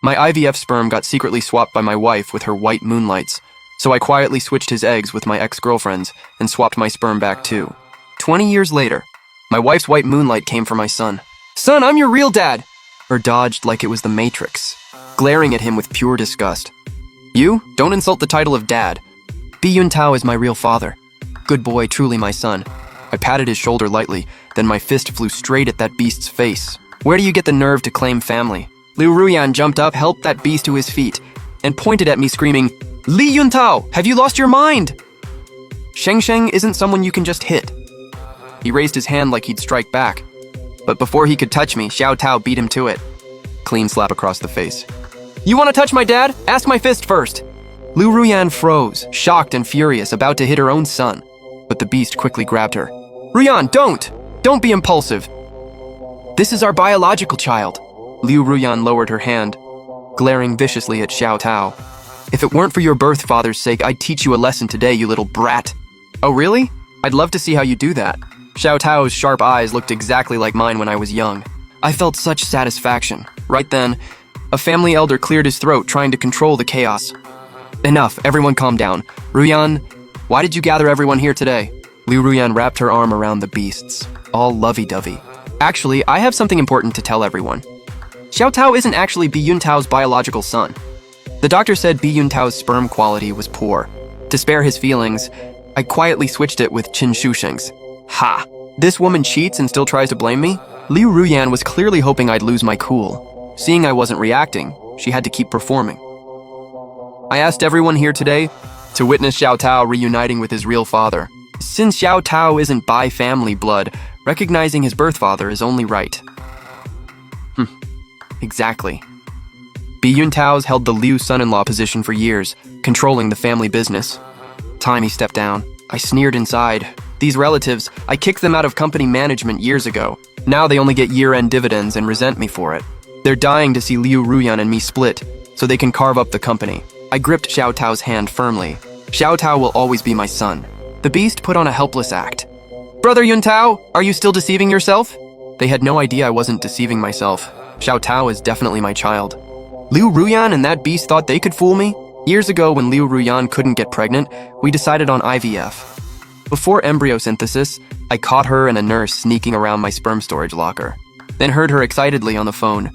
My IVF sperm got secretly swapped by my wife with her white moonlights, so I quietly switched his eggs with my ex-girlfriend's and swapped my sperm back too. 20 years later, my wife's white moonlight came for my son. "Son, I'm your real dad!" Or dodged like it was the Matrix, glaring at him with pure disgust. "You? Don't insult the title of dad. Bi Yuntao is my real father. Good boy, truly my son." I patted his shoulder lightly, then my fist flew straight at that beast's face. "Where do you get the nerve to claim family?" Liu Ruyan jumped up, helped that beast to his feet, and pointed at me screaming, "Li Yuntao, have you lost your mind? Sheng Sheng isn't someone you can just hit." He raised his hand like he'd strike back, but before he could touch me, Xiao Tao beat him to it. Clean slap across the face. "You want to touch my dad? Ask my fist first." Liu Ruyan froze, shocked and furious, about to hit her own son, but the beast quickly grabbed her. "Ruyan, don't! Don't be impulsive. This is our biological child." Liu Ruyan lowered her hand, glaring viciously at Xiao Tao. "If it weren't for your birth father's sake, I'd teach you a lesson today, you little brat." "Oh really? I'd love to see how you do that." Xiao Tao's sharp eyes looked exactly like mine when I was young. I felt such satisfaction. Right then, a family elder cleared his throat, trying to control the chaos. "Enough, everyone calm down. Ruyan, why did you gather everyone here today?" Liu Ruyan wrapped her arm around the beasts, all lovey-dovey. "Actually, I have something important to tell everyone. Xiao Tao isn't actually Bi Yuntao's biological son. The doctor said Bi Yuntao's sperm quality was poor. To spare his feelings, I quietly switched it with Qin Shusheng's. Ha! This woman cheats and still tries to blame me? Liu Ruyan was clearly hoping I'd lose my cool. Seeing I wasn't reacting, she had to keep performing. I asked everyone here today to witness Xiao Tao reuniting with his real father. Since Xiao Tao isn't by family blood, recognizing his birth father is only right. Exactly. Bi Yuntao's held the Liu son-in-law position for years, controlling the family business. Time he stepped down. I sneered inside. These relatives, I kicked them out of company management years ago. Now they only get year-end dividends and resent me for it. They're dying to see Liu Ruyan and me split, so they can carve up the company. I gripped Xiao Tao's hand firmly. Xiao Tao will always be my son. The beast put on a helpless act. "Brother Yuntao, are you still deceiving yourself?" They had no idea I wasn't deceiving myself. Xiao Tao is definitely my child. Liu Ruyan and that beast thought they could fool me? Years ago, when Liu Ruyan couldn't get pregnant, we decided on IVF. Before embryo synthesis, I caught her and a nurse sneaking around my sperm storage locker, then heard her excitedly on the phone.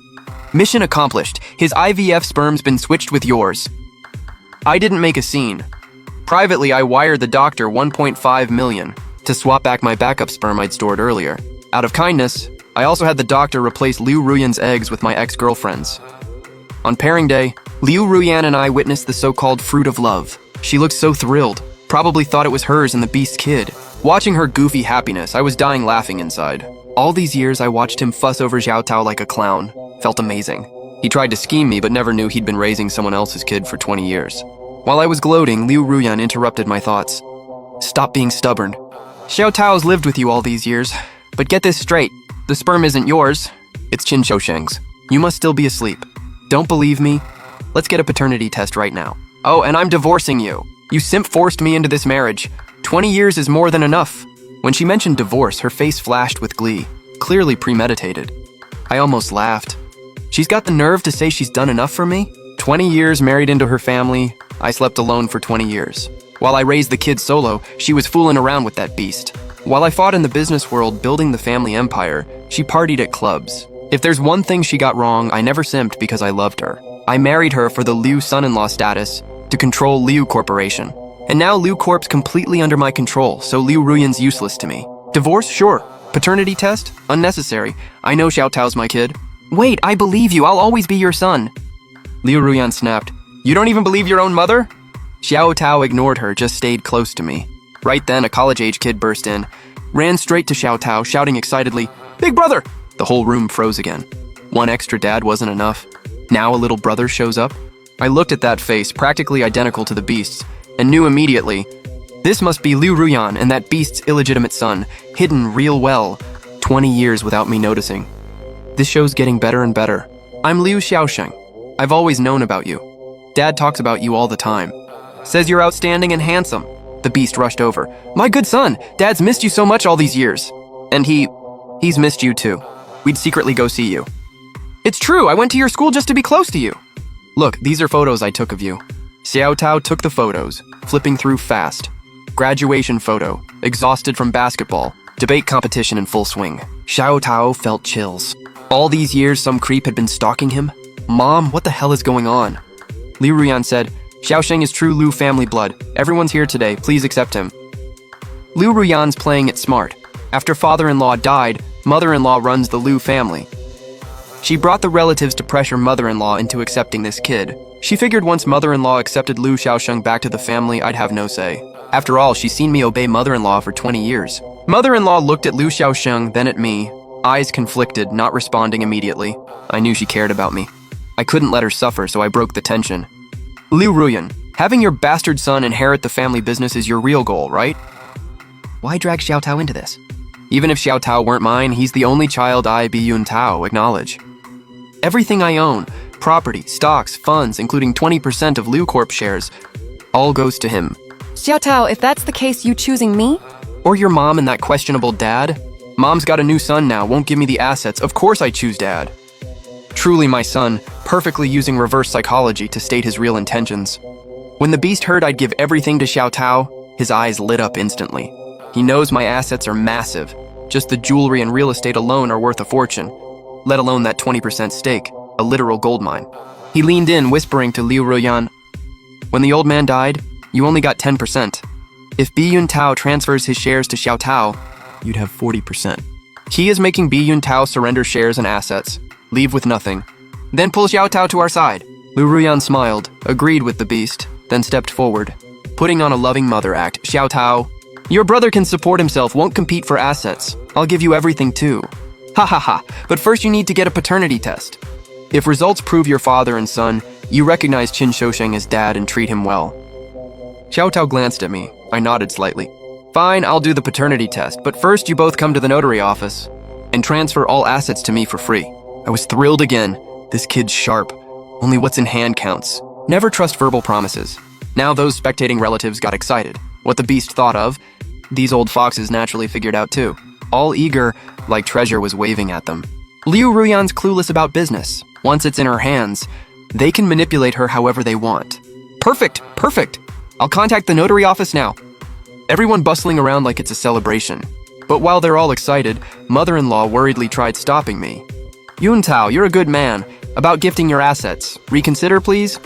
"Mission accomplished. His IVF sperm's been switched with yours." I didn't make a scene. Privately, I wired the doctor 1.5 million to swap back my backup sperm I'd stored earlier. Out of kindness, I also had the doctor replace Liu Ruyan's eggs with my ex-girlfriend's. On pairing day, Liu Ruyan and I witnessed the so-called fruit of love. She looked so thrilled, probably thought it was hers and the beast's kid. Watching her goofy happiness, I was dying laughing inside. All these years, I watched him fuss over Xiao Tao like a clown. Felt amazing. He tried to scheme me, but never knew he'd been raising someone else's kid for 20 years. While I was gloating, Liu Ruyan interrupted my thoughts. "Stop being stubborn. Xiao Tao's lived with you all these years, but get this straight. The sperm isn't yours. It's Qin Shusheng's. You must still be asleep. Don't believe me? Let's get a paternity test right now. Oh, and I'm divorcing you. You simp forced me into this marriage. 20 years is more than enough." When she mentioned divorce, her face flashed with glee, clearly premeditated. I almost laughed. She's got the nerve to say she's done enough for me? 20 years married into her family, I slept alone for 20 years. While I raised the kids solo, she was fooling around with that beast. While I fought in the business world building the family empire, she partied at clubs. If there's one thing she got wrong, I never simped because I loved her. I married her for the Liu son-in-law status to control Liu Corporation. And now Liu Corp's completely under my control, so Liu Ruyan's useless to me. Divorce? Sure. Paternity test? Unnecessary. I know Xiao Tao's my kid. Wait, I believe you. I'll always be your son. Liu Ruyan snapped. You don't even believe your own mother? Xiao Tao ignored her, just stayed close to me. Right then, a college-age kid burst in, ran straight to Xiao Tao, shouting excitedly, "Big brother!" The whole room froze again. One extra dad wasn't enough. Now a little brother shows up? I looked at that face, practically identical to the beast's, and knew immediately, this must be Liu Ruyan and that beast's illegitimate son, hidden real well, 20 years without me noticing. This show's getting better and better. I'm Liu Xiaosheng. I've always known about you. Dad talks about you all the time. Says you're outstanding and handsome. The beast rushed over. My good son, Dad's missed you so much all these years. And he's missed you too. We'd secretly go see you. It's true, I went to your school just to be close to you. Look, these are photos I took of you. Xiao Tao took the photos, flipping through fast. Graduation photo, exhausted from basketball, debate competition in full swing. Xiao Tao felt chills. All these years, some creep had been stalking him? Mom, what the hell is going on? Liu Ruyan said, Xiaosheng is true Liu family blood. Everyone's here today, please accept him. Liu Ruyan's playing it smart. After father-in-law died, mother-in-law runs the Liu family. She brought the relatives to pressure mother-in-law into accepting this kid. She figured once mother-in-law accepted Liu Xiaosheng back to the family, I'd have no say. After all, she's seen me obey mother-in-law for 20 years. Mother-in-law looked at Liu Xiaosheng, then at me, eyes conflicted, not responding immediately. I knew she cared about me. I couldn't let her suffer, so I broke the tension. Liu Ruyan, having your bastard son inherit the family business is your real goal, right? Why drag Xiao Tao into this? Even if Xiao Tao weren't mine, he's the only child I, Biyun Tao, acknowledge. Everything I own, property, stocks, funds, including 20% of Liu Corp shares, all goes to him. Xiao Tao, if that's the case, you choosing me? Or your mom and that questionable dad? Mom's got a new son now, won't give me the assets. Of course I choose dad. Truly my son, perfectly using reverse psychology to state his real intentions. When the beast heard I'd give everything to Xiao Tao, his eyes lit up instantly. He knows my assets are massive. Just the jewelry and real estate alone are worth a fortune, let alone that 20% stake, a literal gold mine. He leaned in, whispering to Liu Ruyan, when the old man died, you only got 10%. If Biyun Tao transfers his shares to Xiao Tao, you'd have 40%. He is making Biyun Tao surrender shares and assets, leave with nothing. Then pull Xiao Tao to our side. Liu Ruyan smiled, agreed with the beast, then stepped forward, putting on a loving mother act. Xiao Tao, your brother can support himself, won't compete for assets. I'll give you everything too. Ha ha ha, but first you need to get a paternity test. If results prove your father and son, you recognize Qin Shousheng as dad and treat him well. Xiao Tao glanced at me. I nodded slightly. Fine, I'll do the paternity test, but first you both come to the notary office and transfer all assets to me for free. I was thrilled again. This kid's sharp. Only what's in hand counts. Never trust verbal promises. Now those spectating relatives got excited. What the beast thought of, these old foxes naturally figured out too. All eager, like treasure was waving at them. Liu Ruyan's clueless about business. Once it's in her hands, they can manipulate her however they want. Perfect, perfect. I'll contact the notary office now. Everyone bustling around like it's a celebration. But while they're all excited, mother-in-law worriedly tried stopping me. Yun Tao, you're a good man. About gifting your assets. Reconsider, please?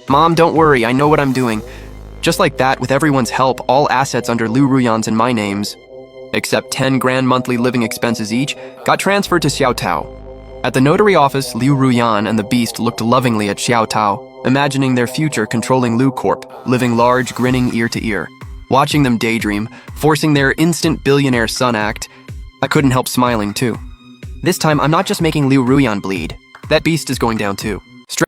Mom, don't worry, I know what I'm doing. Just like that, with everyone's help, all assets under Liu Ruyan's and my names, except 10 grand monthly living expenses each, got transferred to Xiao Tao. At the notary office, Liu Ruyan and the beast looked lovingly at Xiao Tao, imagining their future controlling Liu Corp, living large, grinning ear to ear. Watching them daydream, forcing their instant billionaire son act, I couldn't help smiling too. This time, I'm not just making Liu Ruyan bleed. That beast is going down too.